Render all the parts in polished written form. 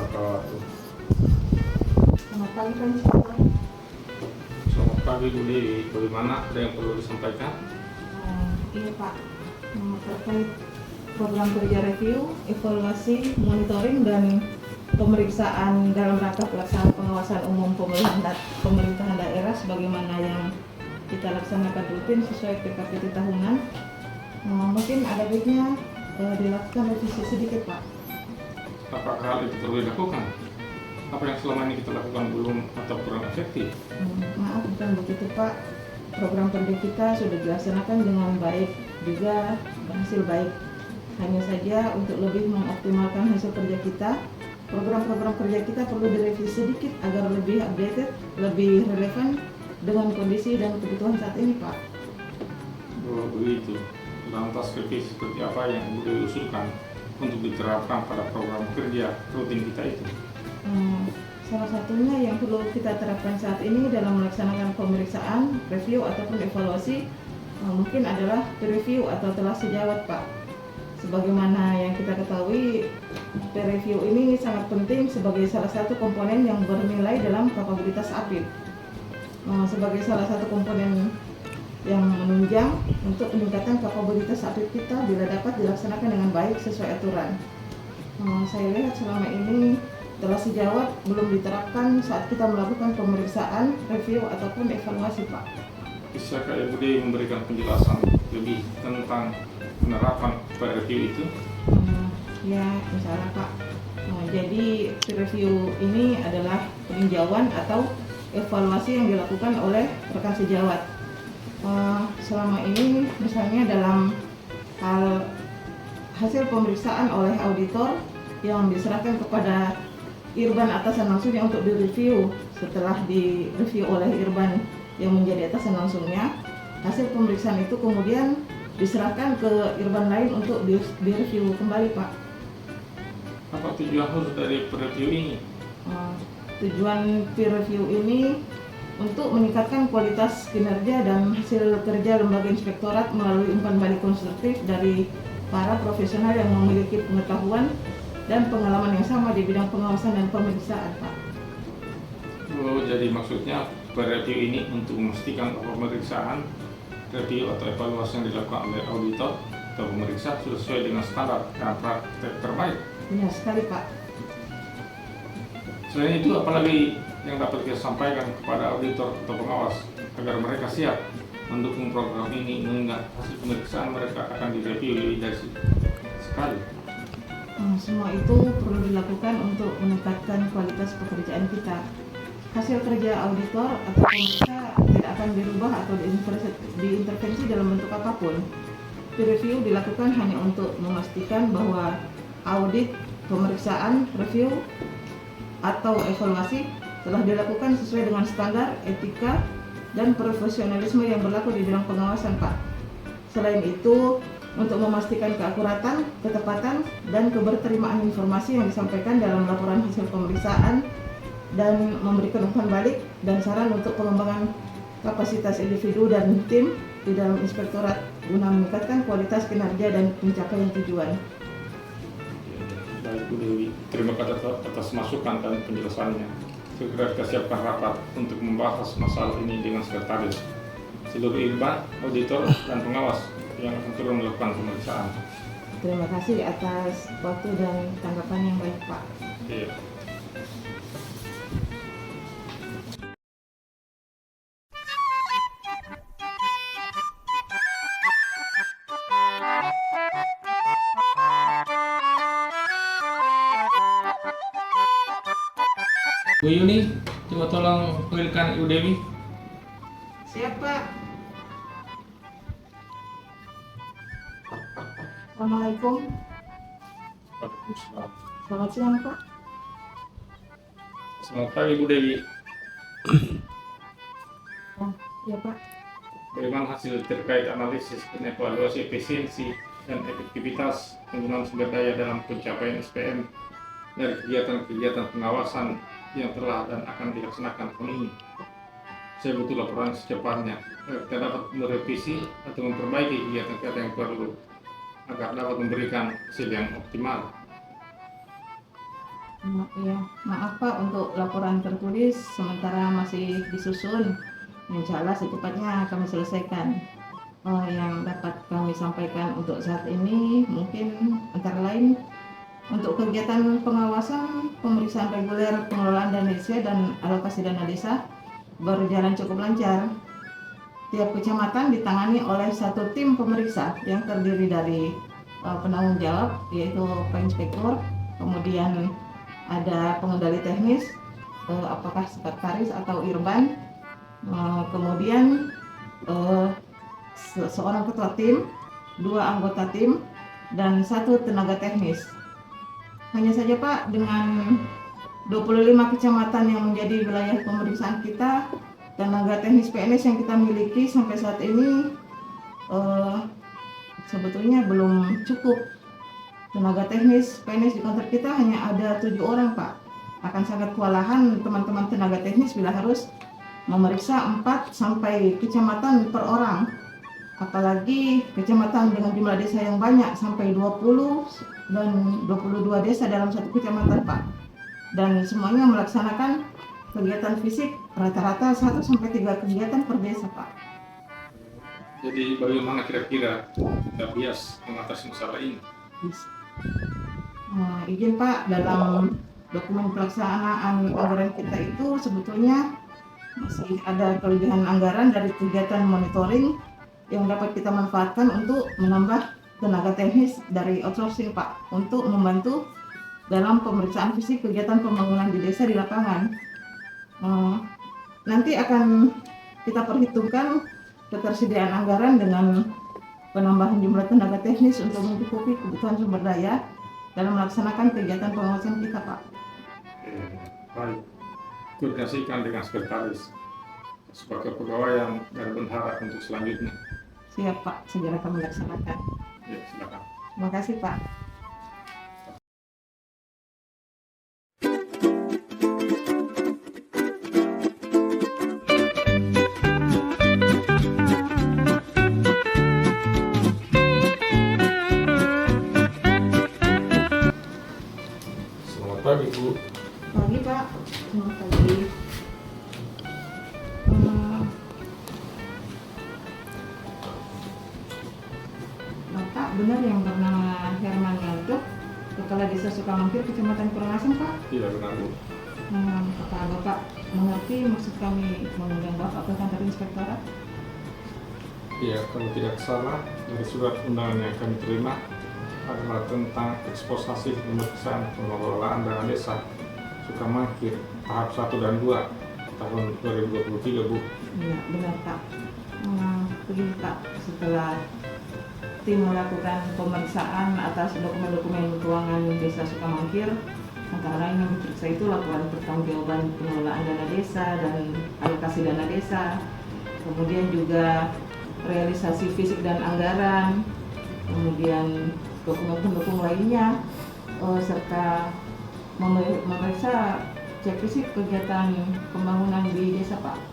wabarakatuh. Selamat pagi Pak. Selamat pagi Bu Dewi, bagaimana, ada yang perlu disampaikan? Iya Pak, terkait program kerja review, evaluasi, monitoring, dan pemeriksaan dalam rangka pelaksanaan pengawasan umum pemerintahan daerah sebagaimana yang kita laksanakan rutin sesuai PKPT tahunan. Mungkin ada baiknya dilakukan revisi sedikit Pak. Apakah hal itu perlu dilakukan? Apa yang selama ini kita lakukan belum atau kurang efektif? Maaf, bukan begitu Pak. Program kerja kita sudah dilaksanakan dengan baik, juga berhasil baik. Hanya saja untuk lebih mengoptimalkan hasil kerja kita, program-program kerja kita perlu direvisi sedikit agar lebih updated, lebih relevan dengan kondisi dan kebutuhan saat ini Pak. Oh, begitu. Lantas revisi seperti apa yang Bu Dewi usulkan untuk diterapkan pada program kerja rutin kita itu? Salah satunya yang perlu kita terapkan saat ini dalam melaksanakan pemeriksaan, review ataupun evaluasi mungkin adalah peer review atau telah sejawat Pak. Sebagaimana yang kita ketahui, peer review ini sangat penting sebagai salah satu komponen yang bernilai dalam kapabilitas APID. Sebagai salah satu komponen yang menunjang untuk peningkatan kapabilitas APID kita bila dapat dilaksanakan dengan baik sesuai aturan. Saya lihat selama ini telah sejawat belum diterapkan saat kita melakukan pemeriksaan, review ataupun evaluasi Pak. Bisakah Ibu Dewi memberikan penjelasan lebih tentang penerapan peer review itu? Ya, misalnya Pak. Jadi peer review ini adalah peninjauan atau evaluasi yang dilakukan oleh rekan sejawat. Selama ini misalnya dalam hal hasil pemeriksaan oleh auditor yang diserahkan kepada Irban atasan langsungnya untuk direview. Setelah direview oleh Irban yang menjadi atasan langsungnya, hasil pemeriksaan itu kemudian diserahkan ke Irban lain untuk direview kembali Pak. Apa tujuan khusus dari peer review ini? Tujuan peer review ini untuk meningkatkan kualitas kinerja dan hasil kerja lembaga inspektorat melalui umpan balik konstruktif dari para profesional yang memiliki pengetahuan dan pengalaman yang sama di bidang pengawasan dan pemeriksaan Pak. Oh, jadi maksudnya peer review ini untuk memastikan bahwa pemeriksaan, review atau evaluasi yang dilakukan oleh auditor atau pemeriksa sesuai dengan standar dan praktek terbaik. Benar sekali Pak. Selain itu, apalagi yang dapat kita sampaikan kepada auditor atau pengawas agar mereka siap mendukung program ini mengingat hasil pemeriksaan mereka akan direview lebih dari sekali. Semua itu perlu dilakukan untuk meningkatkan kualitas pekerjaan kita. Hasil kerja auditor atau pemeriksa tidak akan dirubah atau diintervensi dalam bentuk apapun. Peer review dilakukan hanya untuk memastikan bahwa audit, pemeriksaan, review, atau evaluasi telah dilakukan sesuai dengan standar, etika, dan profesionalisme yang berlaku di bidang pengawasan Pak. Selain itu, untuk memastikan keakuratan, ketepatan, dan keberterimaan informasi yang disampaikan dalam laporan hasil pemeriksaan dan memberikan umpan balik dan saran untuk pengembangan kapasitas individu dan tim di dalam inspektorat guna meningkatkan kualitas kinerja dan pencapaian tujuan. Baik Bu Dewi, terima kasih atas masukan dan penjelasannya. Segera kita siapkan rapat untuk membahas masalah ini dengan sekretaris, seluruh irban, auditor, dan pengawas yang akan turun melakukan pemeriksaan. Terima kasih atas waktu dan tanggapan yang baik Pak. Iya. Bu Yuni, coba tolong panggilkan Ibu Dewi. Siap Pak. Assalamualaikum. Waalaikumsalam. Selamat siang Pak. Selamat pagi Bu Dewi. Ya Pak. Bagaimana hasil terkait analisis dan evaluasi efisiensi dan efektivitas penggunaan sumber daya dalam pencapaian SPM dari kegiatan-kegiatan pengawasan yang telah dan akan dilaksanakan tahun ini? Saya butuh laporan secepatnya agar kita dapat merevisi atau memperbaiki kegiatan-kegiatan yang perlu agar dapat memberikan hasil yang optimal. Iya, maaf Pak untuk laporan tertulis sementara masih disusun. Insya Allah secepatnya kami selesaikan. Yang dapat kami sampaikan untuk saat ini mungkin antara lain untuk kegiatan pengawasan, pemeriksaan reguler pengelolaan dana desa dan alokasi dana desa berjalan cukup lancar. Tiap kecamatan ditangani oleh satu tim pemeriksa yang terdiri dari penanggung jawab yaitu Pak Inspektur, kemudian ada pengendali teknis, apakah sekretaris atau irban, kemudian seorang ketua tim, 2 anggota tim, dan 1 tenaga teknis. Hanya saja Pak, dengan 25 kecamatan yang menjadi wilayah pemeriksaan kita, tenaga teknis PNS yang kita miliki sampai saat ini sebetulnya belum cukup. Tenaga teknis PNS di kantor kita hanya ada 7 orang Pak. Akan sangat kewalahan teman-teman tenaga teknis bila harus memeriksa 4 sampai kecamatan per orang. Apalagi kecamatan dengan jumlah desa yang banyak sampai 20 dan 22 desa dalam satu kecamatan Pak. Dan semuanya melaksanakan kegiatan fisik rata-rata 1 sampai 3 kegiatan per desa Pak. Jadi bagaimana kira-kira kita bias mengatasi masalah ini? Izin Pak, dalam dokumen pelaksanaan anggaran kita itu sebetulnya masih ada kelebihan anggaran dari kegiatan monitoring yang dapat kita manfaatkan untuk menambah tenaga teknis dari outsourcing Pak untuk membantu dalam pemeriksaan fisik kegiatan pembangunan di desa di lapangan. Nanti akan kita perhitungkan ketersediaan anggaran dengan penambahan jumlah tenaga teknis untuk mencukupi kebutuhan sumber daya dalam melaksanakan kegiatan pengawasan kita Pak. Baik, koordinasikan dengan sekretaris sebagai pegawai yang berbenhara untuk selanjutnya. Siap Pak, segera kami laksanakan. Ya, silakan. Terima kasih Pak. Selamat pagi Bu. Pagi Pak, selamat pagi. Bapak benar yang bernama Herman Yanto, Kepala Desa Sukamangkir, Kecamatan Perangasem Pak? Iya benar Bu. Apakah Bapak mengerti maksud kami mengundang Bapak ke kantor inspektorat? Iya, kalau tidak salah dari surat undangan yang kami terima adalah tentang eksposasi pemeriksaan pengelolaan dana desa Sukamangkir tahap 1 dan 2 tahun 2023 Bu. Iya benar Pak. Begini Pak, setelah tim melakukan pemeriksaan atas dokumen-dokumen keuangan desa Sukamangkir, antara lain yang diperiksa itu laporan pertanggungjawaban pengelolaan dana desa dan alokasi dana desa, kemudian juga realisasi fisik dan anggaran, kemudian dokumen pendukung lainnya, serta memeriksa cek fisik kegiatan pembangunan di desa Pak.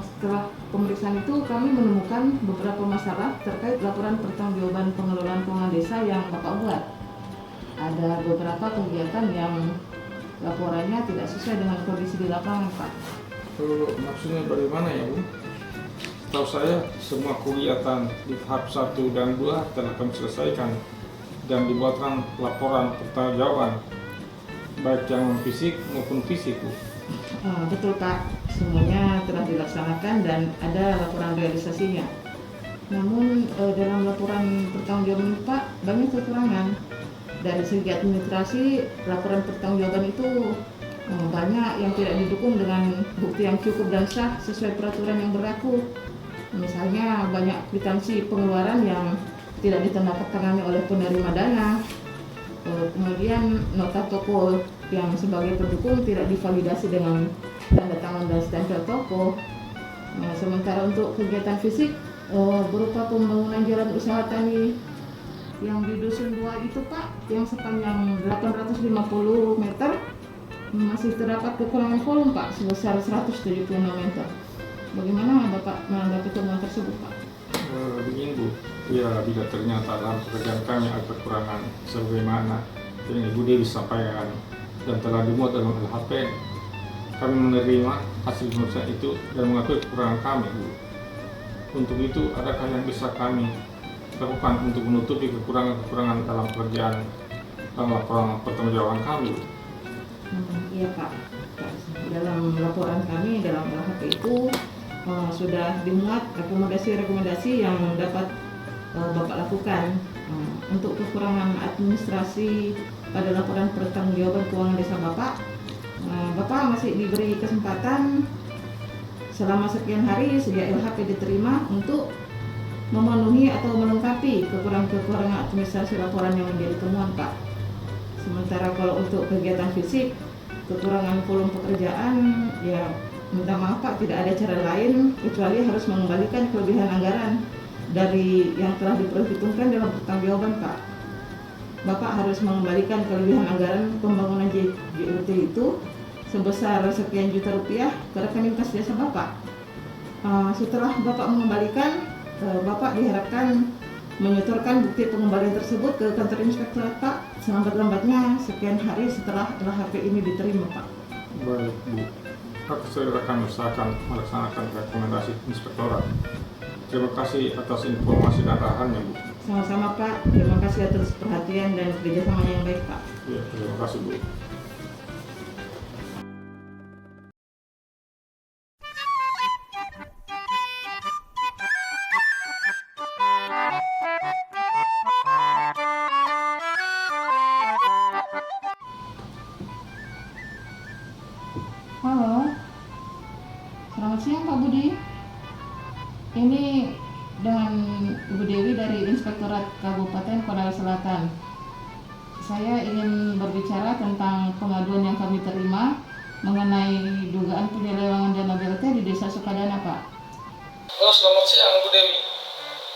Setelah pemeriksaan itu kami menemukan beberapa masalah terkait laporan pertanggungjawaban pengelolaan keuangan desa yang Bapak buat. Ada beberapa kegiatan yang laporannya tidak sesuai dengan kondisi di lapangan Pak. Maksudnya bagaimana ya Bu? Setahu saya semua kegiatan di tahap 1 dan 2 telah kami selesaikan dan dibuatkan laporan pertanggungjawaban baik yang fisik maupun fisik Bu. Betul Pak, semuanya telah dilaksanakan dan ada laporan realisasinya. Namun dalam laporan pertanggungjawaban Pak banyak kekurangan. Dari segi administrasi, laporan pertanggungjawaban itu banyak yang tidak didukung dengan bukti yang cukup dan sah sesuai peraturan yang berlaku. Misalnya banyak kwitansi pengeluaran yang tidak ditandatangani oleh penerima dana. Kemudian nota toko yang sebagai pendukung tidak divalidasi dengan tanda tangan dan stempel toko. Sementara untuk kegiatan fisik berupa pembangunan jalan usaha tani yang di Dusun 2 itu Pak, yang sepanjang 850 meter masih terdapat kekurangan volume Pak sebesar 176 meter. Bagaimana Bapak menanggapi temuan tersebut Pak? Begini Bu, ya bila ternyata dalam pekerjaan kami ada kekurangan sebagaimana yang Ibu Dewi sampaikan dan telah dimuat dalam LHPN. Kami menerima hasil pemeriksaan itu dan mengakui kekurangan kami, Bu. Untuk itu, adakah yang bisa kami lakukan untuk menutupi kekurangan-kekurangan dalam pekerjaan dalam laporan pertanggungjawaban kami, Bu? Iya Pak. Dalam laporan kami dalam LHP itu sudah dimuat rekomendasi-rekomendasi yang dapat Bapak lakukan. Untuk kekurangan administrasi pada laporan pertanggungjawaban keuangan desa Bapak, Bapak masih diberi kesempatan selama sekian hari sejak LHP diterima untuk memenuhi atau melengkapi kekurangan administrasi laporan yang menjadi temuan, Pak. Sementara kalau untuk kegiatan fisik, kekurangan volume pekerjaan, ya minta maaf Pak, tidak ada cara lain kecuali harus mengembalikan kelebihan anggaran dari yang telah diperhitungkan dalam pertanggungjawaban, Pak. Bapak harus mengembalikan kelebihan anggaran pembangunan JUT itu sebesar sekian juta rupiah ke rekening kas jasa Bapak. Setelah Bapak mengembalikan, Bapak diharapkan menyetorkan bukti pengembalian tersebut ke kantor inspektorat, Pak, selambat-lambatnya sekian hari setelah LHP ini diterima, Pak. Baik, Bu. Akan segera kami usahakan melaksanakan rekomendasi inspektorat. Terima kasih atas informasi dan arahannya, Bu. Sama-sama, Pak. Terima kasih atas perhatian dan kerjasama yang baik, Pak. Ya, terima kasih, Bu. Halo, selamat siang Pak Budi. Ini dengan Ibu Dewi dari Inspektorat Kabupaten Kodal Selatan. Saya ingin berbicara tentang pengaduan yang kami terima mengenai dugaan penyelewengan dana BLT di Desa Sukadana, Pak. Oh, selamat siang, Bu Dewi.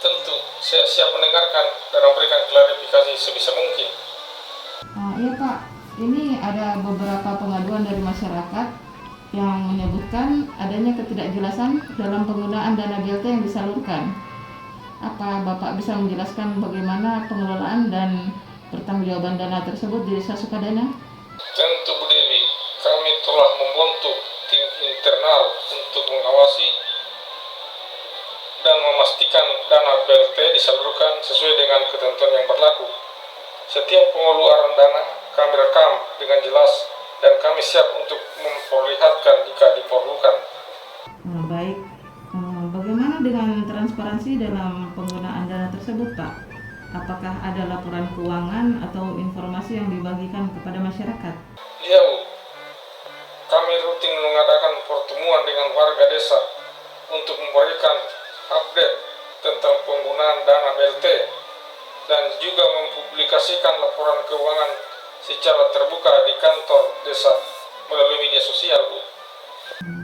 Tentu, saya siap mendengarkan dan memberikan klarifikasi sebisa mungkin. Iya Pak, ini ada beberapa pengaduan dari masyarakat yang menyebutkan adanya ketidakjelasan dalam penggunaan dana BLT yang disalurkan. Apa Bapak bisa menjelaskan bagaimana pengelolaan dan pertanggungjawaban dana tersebut di Desa Sukadana? Tentu, Bu Dewi, kami telah membentuk tim internal untuk mengawasi dan memastikan dana BLT disalurkan sesuai dengan ketentuan yang berlaku. Setiap pengeluaran dana kami rekam dengan jelas dan kami siap untuk memperlihatkan jika diperlukan. Baik, bagaimana dengan transparansi dalam penggunaan dana tersebut, Pak? Apakah ada laporan keuangan atau informasi yang dibagikan kepada masyarakat? Iya, Bu. Kami rutin mengadakan pertemuan dengan warga desa untuk memberikan update tentang penggunaan dana BLT dan juga mempublikasikan laporan keuangan secara terbuka di kantor desa melalui media sosial, Bu.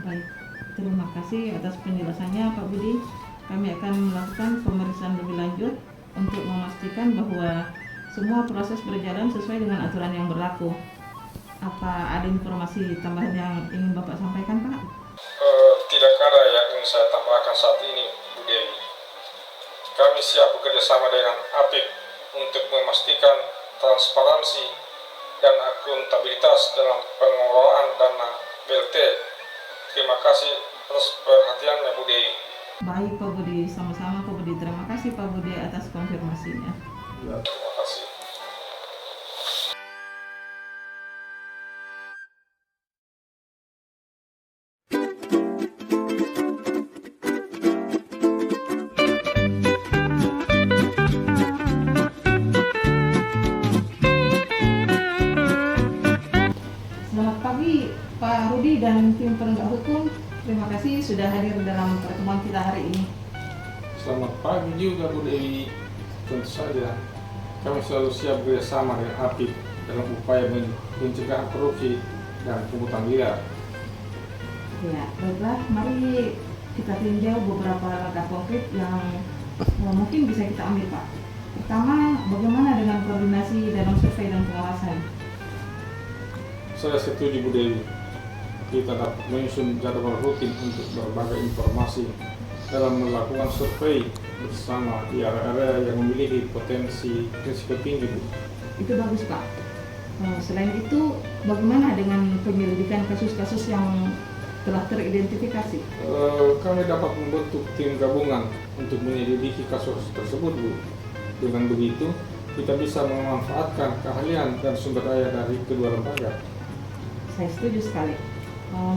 Baik, terima kasih atas penjelasannya Pak Budi. Kami akan melakukan pemeriksaan lebih lanjut untuk memastikan bahwa semua proses berjalan sesuai dengan aturan yang berlaku. Apa ada informasi tambahan yang ingin Bapak sampaikan, Pak? Tidak ada yang ingin saya tambahkan saat ini, Bu Dewi. Kami siap bekerja sama dengan APIK untuk memastikan transparansi dan akuntabilitas dalam pengelolaan dana BLT. Terima kasih atas perhatiannya, Bu Dewi. Baik Pak Budi, sama-sama Pak Budi. Terima kasih Pak Budi atas konfirmasinya. Ya, terima kasih. Selamat pagi Pak Rudi dan tim penegak hukum. Terima kasih sudah hadir dalam pertemuan kita hari ini. Selamat pagi juga, Bu Dewi. Tentu saja, kami selalu siap bekerjasama dengan APIK dalam upaya mencegah korupsi dan pungutan liar. Ya, baiklah. Mari kita tinjau beberapa langkah konkret yang mungkin bisa kita ambil, Pak. Pertama, bagaimana dengan koordinasi dalam survei dan pengawasan? Saya setuju, Bu Dewi. Kita dapat menyusun jadwal rutin untuk berbagai informasi dalam melakukan survei bersama di area-area yang memiliki potensi risiko tinggi, Bu. Itu bagus, Pak. Selain itu, bagaimana dengan penyelidikan kasus-kasus yang telah teridentifikasi? Kami dapat membentuk tim gabungan untuk menyelidiki kasus tersebut, Bu. Dengan begitu, kita bisa memanfaatkan keahlian dan sumber daya dari kedua lembaga. Saya setuju sekali.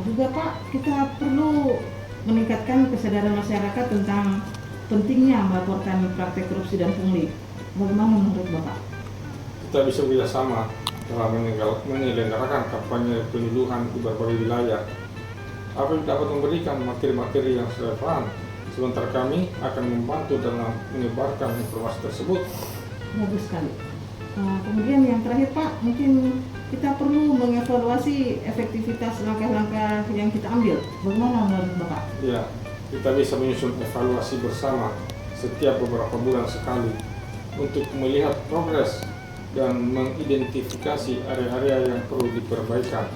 Juga Pak, kita perlu meningkatkan kesadaran masyarakat tentang pentingnya melaporkan praktek korupsi dan pungli. Bagaimana menurut Bapak? Kita bisa bekerjasama dalam menyelenggarakan kampanye penyuluhan di berbagai wilayah. APIP dapat memberikan materi-materi yang relevan, sementara kami akan membantu dalam menyebarkan informasi tersebut. Bagus sekali. Kemudian yang terakhir Pak, mungkin kita perlu mengevaluasi efektivitas langkah-langkah yang kita ambil. Bagaimana menurut Bapak? Ya, kita bisa menyusun evaluasi bersama setiap beberapa bulan sekali untuk melihat progres dan mengidentifikasi area-area yang perlu diperbaikan.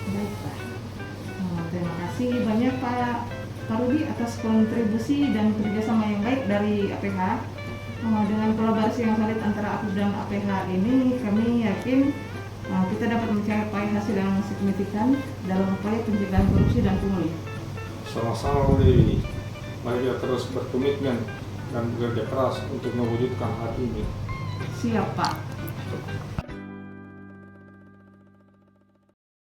Baik Pak. Terima kasih banyak Pak Rudi atas kontribusi dan kerjasama yang baik dari APH. Dengan kolaborasi yang solid antara APIP dan APH ini, kami yakin kita dapat mencapai hasil yang signifikan dalam upaya pencegahan korupsi dan pungli. Sama-sama, Bu Dewi. Mari kita terus berkomitmen dan bekerja keras untuk mewujudkan hal ini. Siap Pak.